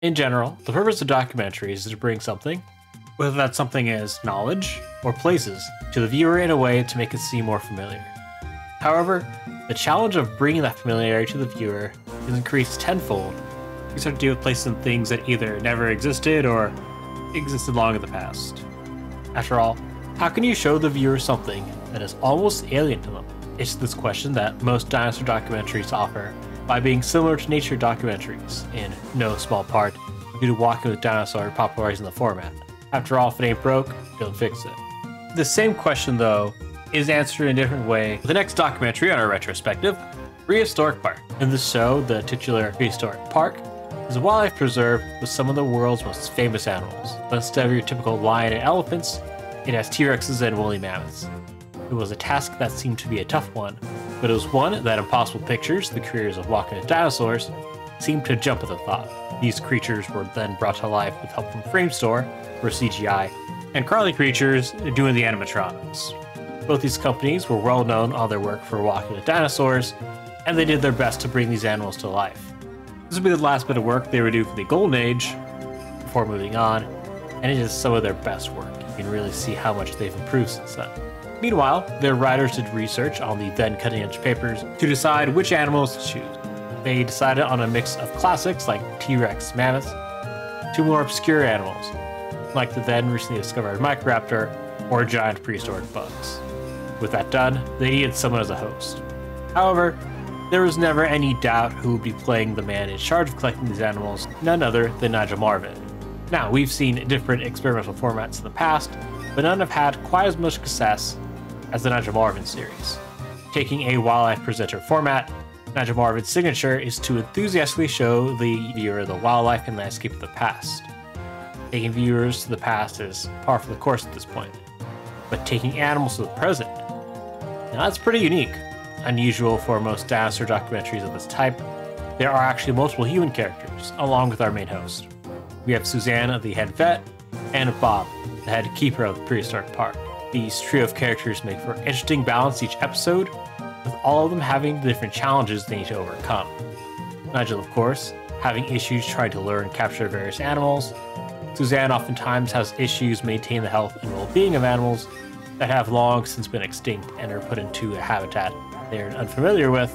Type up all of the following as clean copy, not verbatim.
In general, the purpose of documentaries is to bring something, whether that something is knowledge or places, to the viewer in a way to make it seem more familiar. However, the challenge of bringing that familiarity to the viewer is increased tenfold. You start to deal with places and things that either never existed or existed long in the past. After all, how can you show the viewer something that is almost alien to them? It's this question that most dinosaur documentaries offer by being similar to nature documentaries, in no small part due to Walking with Dinosaur popularizing the format. After all, if it ain't broke, don't fix it. The same question, though, is answered in a different way with the next documentary on our retrospective, Prehistoric Park. In this show, the titular Prehistoric Park is a wildlife preserve with some of the world's most famous animals. But instead of your typical lion and elephants, it has T-Rexes and woolly mammoths. It was a task that seemed to be a tough one, but it was one that Impossible Pictures, the creators of Walking with Dinosaurs, seemed to jump at the thought. These creatures were then brought to life with help from Framestore, for CGI, and Crawly Creatures doing the animatronics. Both these companies were well known on their work for Walking with Dinosaurs, and they did their best to bring these animals to life. This would be the last bit of work they would do for the Golden Age, before moving on, and it is some of their best work. You can really see how much they've improved since then. Meanwhile, their writers did research on the then cutting-edge papers to decide which animals to choose. They decided on a mix of classics like T-Rex mammoths to more obscure animals, like the then recently discovered Microraptor or giant prehistoric bugs. With that done, they needed someone as a host. However, there was never any doubt who would be playing the man in charge of collecting these animals, none other than Nigel Marven. Now, we've seen different experimental formats in the past, but none have had quite as much success as the Nigel Marven series. Taking a wildlife presenter format, Nigel Marven's signature is to enthusiastically show the viewer the wildlife and landscape of the past. Taking viewers to the past is par for the course at this point, but taking animals to the present, now that's pretty unique. Unusual for most dinosaur documentaries of this type, there are actually multiple human characters, along with our main host. We have Suzanne, the head vet, and Bob, the head keeper of the Prehistoric Park. These trio of characters make for an interesting balance each episode, with all of them having the different challenges they need to overcome. Nigel, of course, having issues trying to lure and capture various animals. Suzanne oftentimes has issues maintaining the health and well-being of animals that have long since been extinct and are put into a habitat they're unfamiliar with.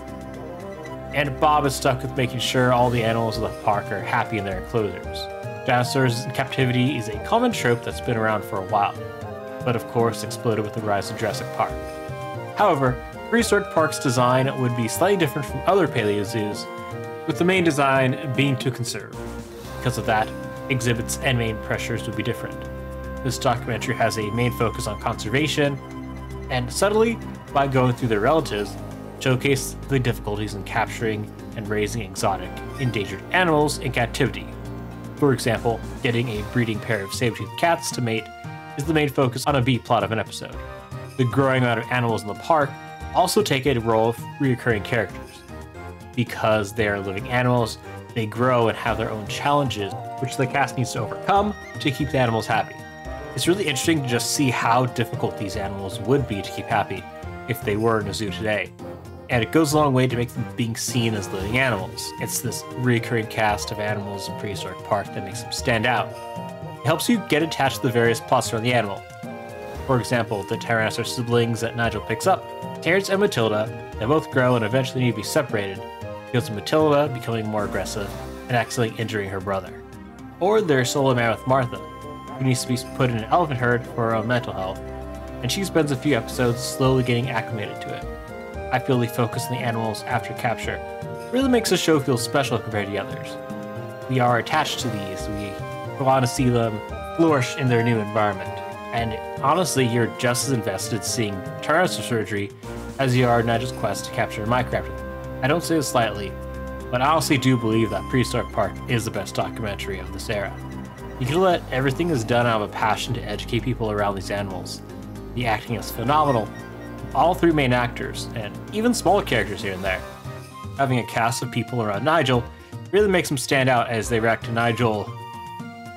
And Bob is stuck with making sure all the animals of the park are happy in their enclosures. Dinosaurs in captivity is a common trope that's been around for a while, but of course exploded with the rise of Jurassic Park. However, Prehistoric Park's design would be slightly different from other paleo zoos, with the main design being to conserve. Because of that, exhibits and main pressures would be different. This documentary has a main focus on conservation, and subtly, by going through their relatives, showcase the difficulties in capturing and raising exotic, endangered animals in captivity. For example, getting a breeding pair of saber-toothed cats to mate is the main focus on a B-plot of an episode. The growing amount of animals in the park also take a role of recurring characters. Because they are living animals, they grow and have their own challenges, which the cast needs to overcome to keep the animals happy. It's really interesting to just see how difficult these animals would be to keep happy if they were in a zoo today. And it goes a long way to make them being seen as living animals. It's this recurring cast of animals in Prehistoric Park that makes them stand out. It helps you get attached to the various plots around the animal. For example, the Tyrannosaurus siblings that Nigel picks up, Terrence and Matilda, that both grow and eventually need to be separated because of Matilda becoming more aggressive and accidentally injuring her brother. Or their solo mammoth Martha, who needs to be put in an elephant herd for her own mental health, and she spends a few episodes slowly getting acclimated to it. I feel the focus on the animals after capture really makes the show feel special compared to the others. We are attached to these, we want to see them flourish in their new environment, and honestly, you're just as invested seeing Tyrannosaurus surgery as you are in Nigel's quest to capture Microraptor. I don't say this lightly, but I honestly do believe that Prehistoric Park is the best documentary of this era. You can let everything is done out of a passion to educate people around these animals. The acting is phenomenal. All three main actors, and even smaller characters here and there. Having a cast of people around Nigel really makes them stand out as they react to Nigel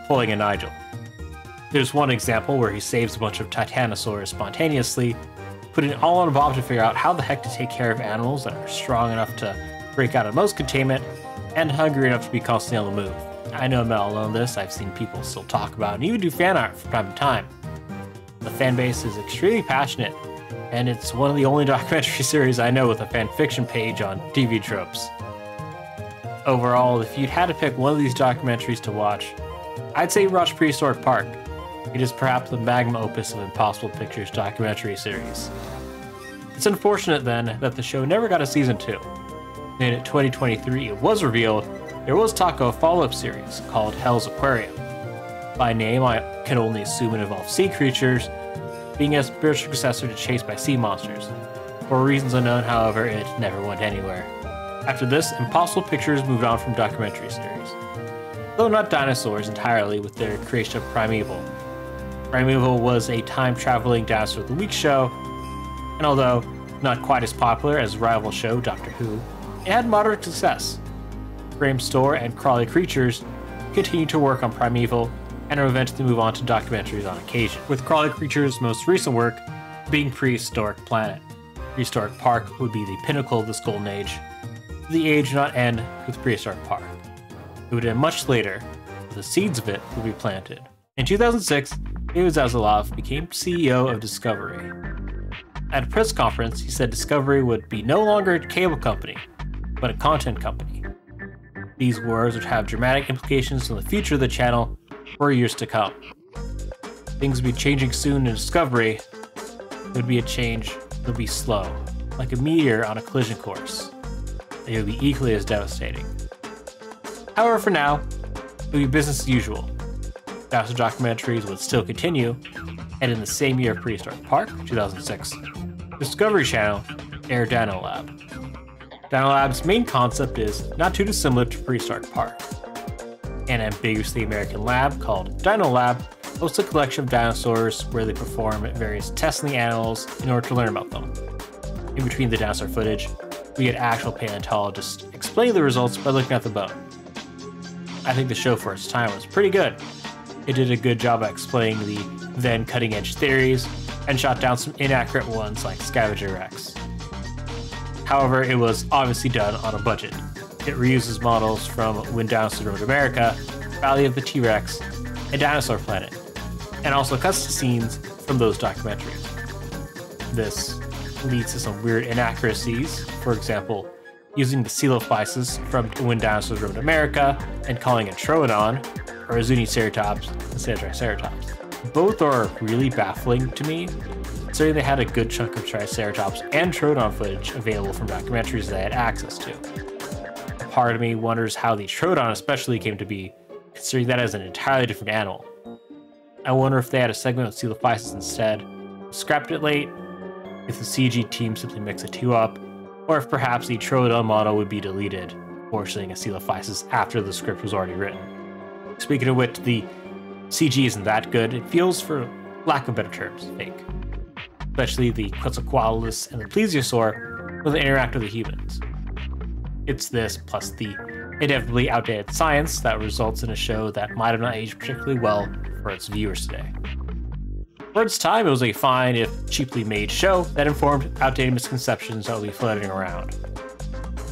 pulling a Nigel. There's one example where he saves a bunch of Titanosaurs spontaneously, putting it all on Bob to figure out how the heck to take care of animals that are strong enough to break out of most containment and hungry enough to be constantly on the move. I know I'm not alone in this. I've seen people still talk about and even do fan art from time to time. The fan base is extremely passionate, and it's one of the only documentary series I know with a fan fiction page on TV tropes. Overall, if you'd had to pick one of these documentaries to watch, I'd say watch Prehistoric Park. It is perhaps the magnum opus of Impossible Pictures documentary series. It's unfortunate then that the show never got a season 2. In 2023, it was revealed there was talk of a follow-up series called Hell's Aquarium. By name, I can only assume it involves sea creatures, being a spiritual successor to Chased by Sea Monsters. For reasons unknown, however, it never went anywhere. After this, Impossible Pictures moved on from documentary series, though not dinosaurs entirely, with their creation of Primeval. Primeval was a time-traveling Dinosaur of the Week show, and although not quite as popular as rival show Doctor Who, it had moderate success. Graham Storr and Crawley Creatures continued to work on Primeval and will eventually move on to documentaries on occasion, with Crawley Creatures' most recent work being Prehistoric Planet. Prehistoric Park would be the pinnacle of this golden age. The age would not end with Prehistoric Park. It would end much later, but the seeds of it will be planted. In 2006, David Zaslav became CEO of Discovery. At a press conference, he said Discovery would be no longer a cable company, but a content company. These words would have dramatic implications on the future of the channel for years to come. Things would be changing soon in Discovery. It would be a change that would be slow, like a meteor on a collision course. It would be equally as devastating. However, for now, it would be business as usual. Dinosaur documentaries would still continue, and in the same year of Prehistoric Park, 2006, Discovery Channel aired Dino Lab. Dino Lab's main concept is not too dissimilar to Prehistoric Park. An ambiguously American lab called Dino Lab hosts a collection of dinosaurs where they perform various tests on the animals in order to learn about them. In between the dinosaur footage, we get actual paleontologists explain the results by looking at the bone. I think the show for its time was pretty good. It did a good job at explaining the then cutting-edge theories and shot down some inaccurate ones like Scavenger Rex. However, it was obviously done on a budget. It reuses models from When Dinosaurs Roamed America, Valley of the T-Rex, and Dinosaur Planet, and also cuts to scenes from those documentaries. This leads to some weird inaccuracies, for example, using the Coelophysis from When Dinosaurs Roamed America and calling it Troodon, or Zuniceratops instead of Triceratops. Both are really baffling to me, considering they had a good chunk of Triceratops and Troodon footage available from documentaries they had access to. Part of me wonders how the Troodon especially came to be, considering that as an entirely different animal. I wonder if they had a segment with Coelophysis instead, scrapped it late, if the CG team simply mixed the two up, or if perhaps the Troodon model would be deleted, forcing a Coelophysis after the script was already written. Speaking of which, the CG isn't that good. It feels, for lack of better terms, fake. Especially the Quetzalcoatlus and the Plesiosaur when they interact with the humans. It's this, plus the inevitably outdated science, that results in a show that might have not aged particularly well for its viewers today. For its time, it was a fine, if cheaply made show that informed outdated misconceptions that would be floating around.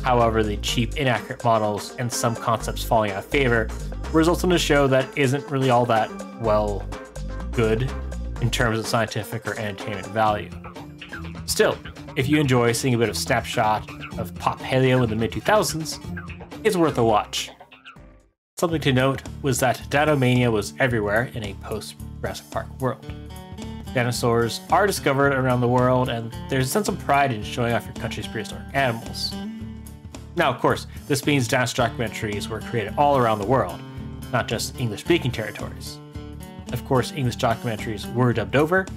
However, the cheap, inaccurate models and some concepts falling out of favor results in a show that isn't really all that, well, good in terms of scientific or entertainment value. Still, if you enjoy seeing a bit of snapshot of pop paleo in the mid-2000s, it's worth a watch. Something to note was that Dinomania was everywhere in a post-Jurassic Park world. Dinosaurs are discovered around the world, and there's a sense of pride in showing off your country's prehistoric animals. Now, of course, this means dinosaur documentaries were created all around the world, not just English-speaking territories. Of course, English documentaries were dubbed over,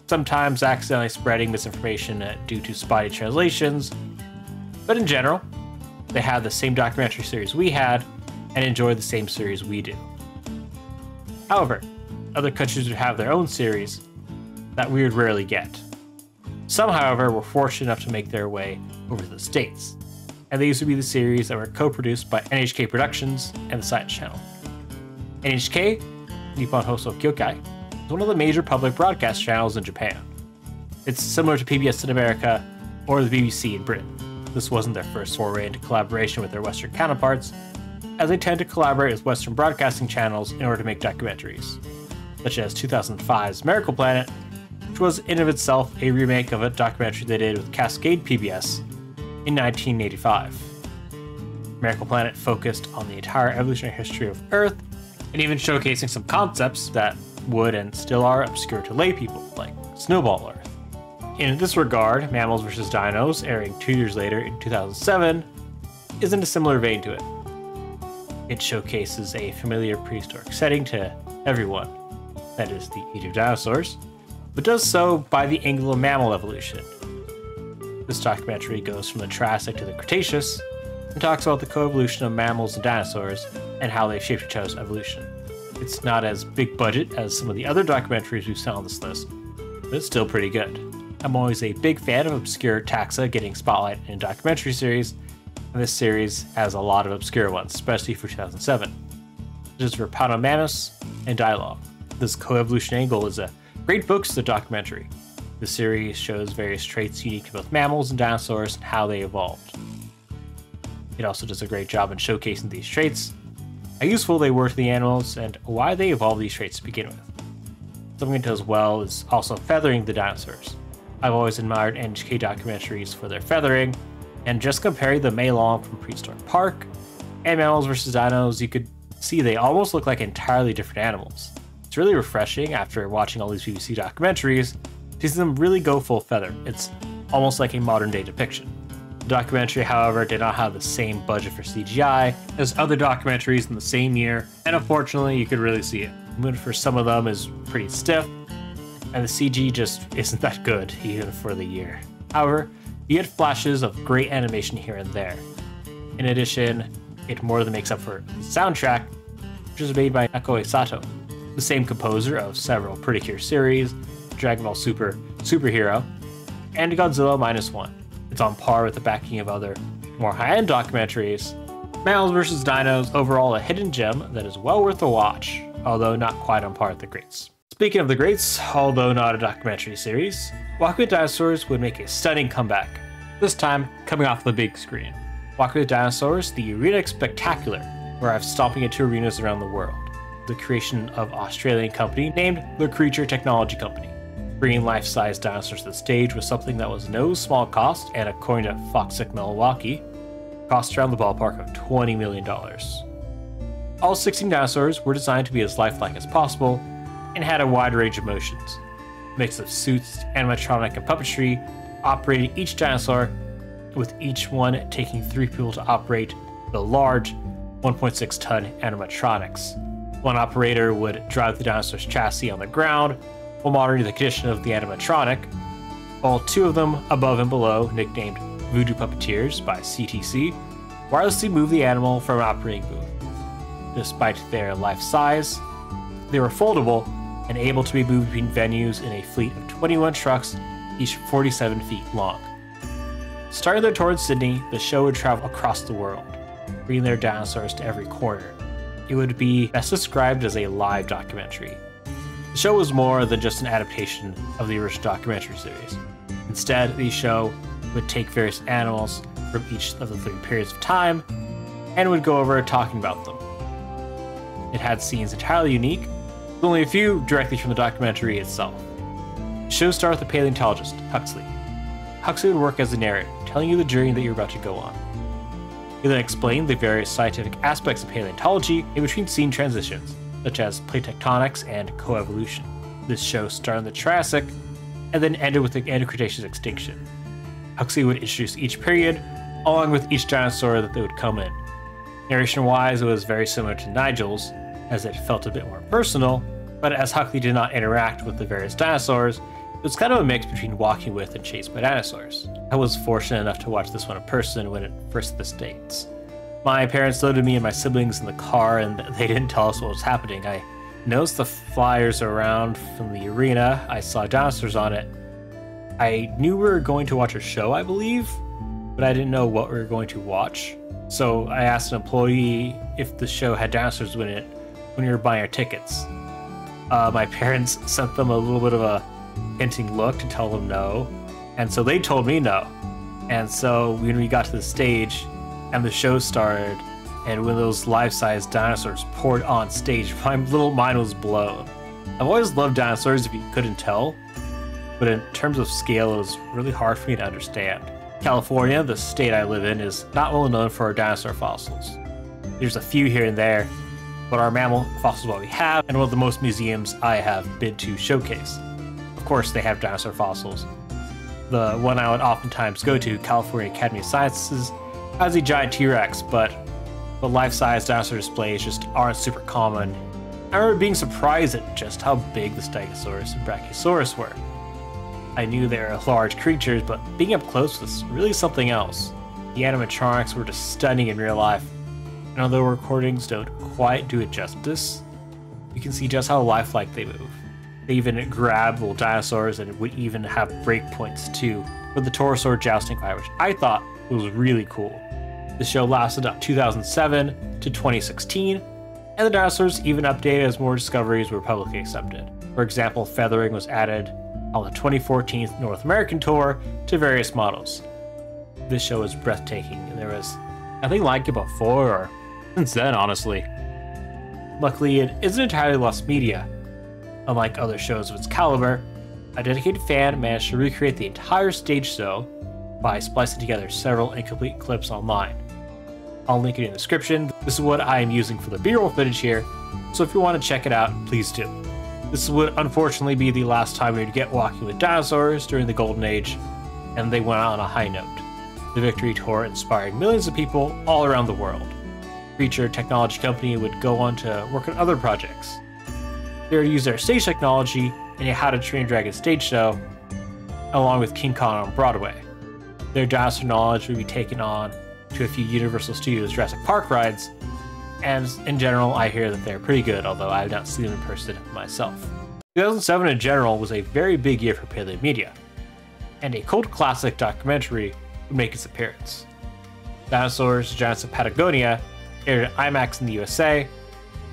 sometimes accidentally spreading misinformation due to spotty translations, but in general, they had the same documentary series we had and enjoy the same series we do. However, other countries would have their own series that we would rarely get. Some, however, were fortunate enough to make their way over to the States, and these would be the series that were co-produced by NHK Productions and the Science Channel. NHK, Nippon Hoso Kyokai, is one of the major public broadcast channels in Japan. It's similar to PBS in America or the BBC in Britain. This wasn't their first foray into collaboration with their Western counterparts, as they tend to collaborate with Western broadcasting channels in order to make documentaries, such as 2005's Miracle Planet, which was in of itself a remake of a documentary they did with Cascade PBS in 1985. Miracle Planet focused on the entire evolutionary history of Earth, and even showcasing some concepts that would and still are obscure to lay people, like Snowball Earth. In this regard, Mammals vs. Dinos, airing 2 years later in 2007, is in a similar vein to it. It showcases a familiar prehistoric setting to everyone, that is, the age of dinosaurs, but does so by the angle of mammal evolution. This documentary goes from the Triassic to the Cretaceous, and talks about the coevolution of mammals and dinosaurs and how they shaped each other's evolution. It's not as big budget as some of the other documentaries we've seen on this list, but it's still pretty good. I'm always a big fan of obscure taxa getting spotlight in a documentary series, and this series has a lot of obscure ones, especially for 2007, such as Rhipanomammus and Dialogue. This coevolution angle is a great boost to the documentary. The series shows various traits unique to both mammals and dinosaurs and how they evolved. It also does a great job in showcasing these traits, how useful they were to the animals, and why they evolved these traits to begin with. Something it does well is also feathering the dinosaurs. I've always admired NHK documentaries for their feathering, and just comparing the Meilong from Prehistoric Park and Mammals vs. Dinos, you could see they almost look like entirely different animals. It's really refreshing after watching all these BBC documentaries to see them really go full feather. It's almost like a modern day depiction. The documentary, however, did not have the same budget for CGI as other documentaries in the same year, and unfortunately you could really see it. The mood for some of them is pretty stiff, and the CG just isn't that good, even for the year. However, you get flashes of great animation here and there. In addition, it more than makes up for the soundtrack, which was made by Nakoe Sato, the same composer of several Pretty Cure series, Dragon Ball Super, Superhero, and Godzilla Minus One. It's on par with the backing of other, more high-end documentaries. Mammals vs. Dinos, overall a hidden gem that is well worth a watch, although not quite on par with the greats. Speaking of the greats, although not a documentary series, Walking with Dinosaurs would make a stunning comeback, this time coming off the big screen. Walking with Dinosaurs, the Arena Spectacular, where I've stomping into arenas around the world. The creation of Australian company named The Creature Technology Company. Bringing life-size dinosaurs to the stage was something that was no small cost, and according to Foxic Milwaukee, cost around the ballpark of $20 million. All 16 dinosaurs were designed to be as lifelike as possible, and had a wide range of motions. A mix of suits, animatronic, and puppetry operating each dinosaur, with each one taking 3 people to operate the large 1.6-ton animatronics. One operator would drive the dinosaur's chassis on the ground, while monitoring the condition of the animatronic, while 2 of them above and below, nicknamed Voodoo Puppeteers by CTC, wirelessly move the animal from an operating booth. Despite their life size, they were foldable and able to be moved between venues in a fleet of 21 trucks, each 47 feet long. Starting there towards Sydney, the show would travel across the world, bringing their dinosaurs to every corner. It would be best described as a live documentary. The show was more than just an adaptation of the original documentary series. Instead, the show would take various animals from each of the 3 periods of time and would go over talking about them. It had scenes entirely unique, with only a few directly from the documentary itself. The show started with the paleontologist, Huxley. Huxley would work as a narrator, telling you the journey that you're about to go on. He then explained the various scientific aspects of paleontology in between scene transitions, such as plate tectonics and coevolution. This show started in the Triassic, and then ended with the End-Cretaceous extinction. Huxley would introduce each period, along with each dinosaur that they would come in. Narration-wise, it was very similar to Nigel's, as it felt a bit more personal, but as Huxley did not interact with the various dinosaurs, it was kind of a mix between walking with and chased by dinosaurs. I was fortunate enough to watch this one in person when it first hit the States. My parents loaded me and my siblings in the car, and they didn't tell us what was happening. I noticed the flyers around from the arena. I saw dinosaurs on it. I knew we were going to watch a show, I believe, but I didn't know what we were going to watch. So I asked an employee if the show had dinosaurs in it when we were buying our tickets. My parents sent them a little bit of a hinting look to tell them no, and so they told me no. And so when we got to the stage and the show started, And when those life-size dinosaurs poured on stage, my little mind was blown. I've always loved dinosaurs if you couldn't tell, but in terms of scale, it was really hard for me to understand. California, the state I live in, is not well known for our dinosaur fossils. There's a few here and there, but our mammal fossils are what we have, and one of the most museums I have been to showcase. Of course, they have dinosaur fossils. The one I would oftentimes go to, California Academy of Sciences, has a giant T-Rex, but the life-size dinosaur displays just aren't super common. I remember being surprised at just how big the Stegosaurus and Brachiosaurus were. I knew they were large creatures, but being up close was really something else. The animatronics were just stunning in real life, and although recordings don't quite do it justice, you can see just how lifelike they move. They even grab little dinosaurs and would even have breakpoints too for the Torosaur jousting fight, which I thought was really cool. The show lasted up 2007 to 2016, and the dinosaurs even updated as more discoveries were publicly accepted. For example, feathering was added on the 2014 North American tour to various models. This show was breathtaking, and there was nothing like it before or since then, honestly. Luckily, it isn't entirely lost media. Unlike other shows of its caliber, a dedicated fan managed to recreate the entire stage show by splicing together several incomplete clips online. I'll link it in the description. This is what I am using for the B-roll footage here, so if you want to check it out, please do. This would unfortunately be the last time we would get walking with dinosaurs during the Golden Age, and they went out on a high note. The Victory Tour inspired millions of people all around the world. Creature Technology Company would go on to work on other projects. They would use their stage technology in a How to Train Your Dragon stage show, along with King Kong on Broadway. Their dinosaur knowledge would be taken on to a few Universal Studios Jurassic Park rides, and in general, I hear that they're pretty good, although I have not seen them in person myself. 2007 in general was a very big year for Paleo Media, and a cult classic documentary would make its appearance. Dinosaurs, Giants of Patagonia aired at IMAX in the USA,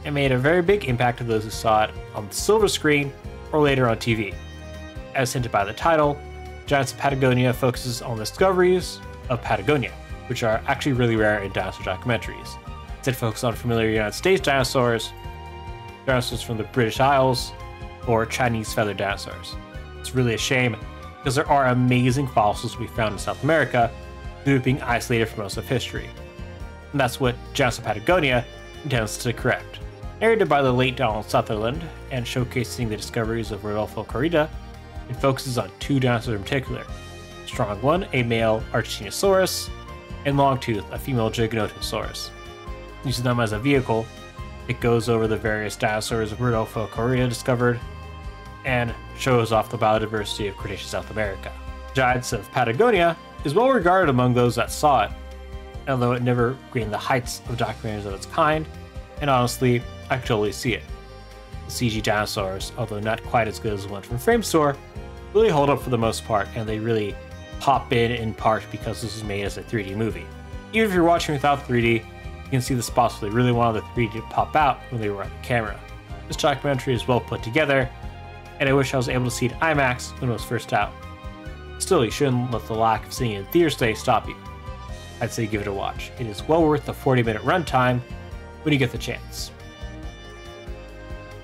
and made a very big impact to those who saw it on the silver screen or later on TV. As hinted by the title, Giants of Patagonia focuses on the discoveries of Patagonia, which are actually really rare in dinosaur documentaries. Instead focus on familiar United States dinosaurs, dinosaurs from the British Isles, or Chinese feathered dinosaurs. It's really a shame, because there are amazing fossils to be found in South America, due to being isolated for most of history. And that's what Giants of Patagonia intends to correct. Narrated by the late Donald Sutherland, and showcasing the discoveries of Rodolfo Corrida, it focuses on two dinosaurs in particular. Strong One, a male Argentinosaurus, and Longtooth, a female Giganotosaurus. Using them as a vehicle, it goes over the various dinosaurs Rodolfo Corrida discovered, and shows off the biodiversity of Cretaceous South America. Giants of Patagonia is well regarded among those that saw it, although it never gained the heights of documentaries of its kind, and honestly, I could totally see it. The CG dinosaurs, although not quite as good as the one from Framestore, really hold up for the most part, and they really pop in part because this was made as a 3D movie. Even if you're watching without 3D, you can see the spots where they really wanted the 3D to pop out when they were on the camera. This documentary is well put together, and I wish I was able to see it in IMAX when it was first out. Still, you shouldn't let the lack of seeing it in theaters today stop you. I'd say give it a watch. It is well worth the 40-minute runtime when you get the chance.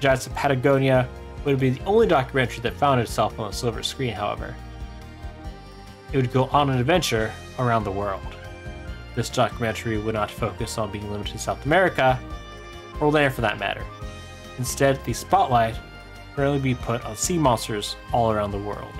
Giants of Patagonia would be the only documentary that found itself on a silver screen, however. It would go on an adventure around the world. This documentary would not focus on being limited to South America, or land for that matter. Instead, the spotlight would only be put on sea monsters all around the world.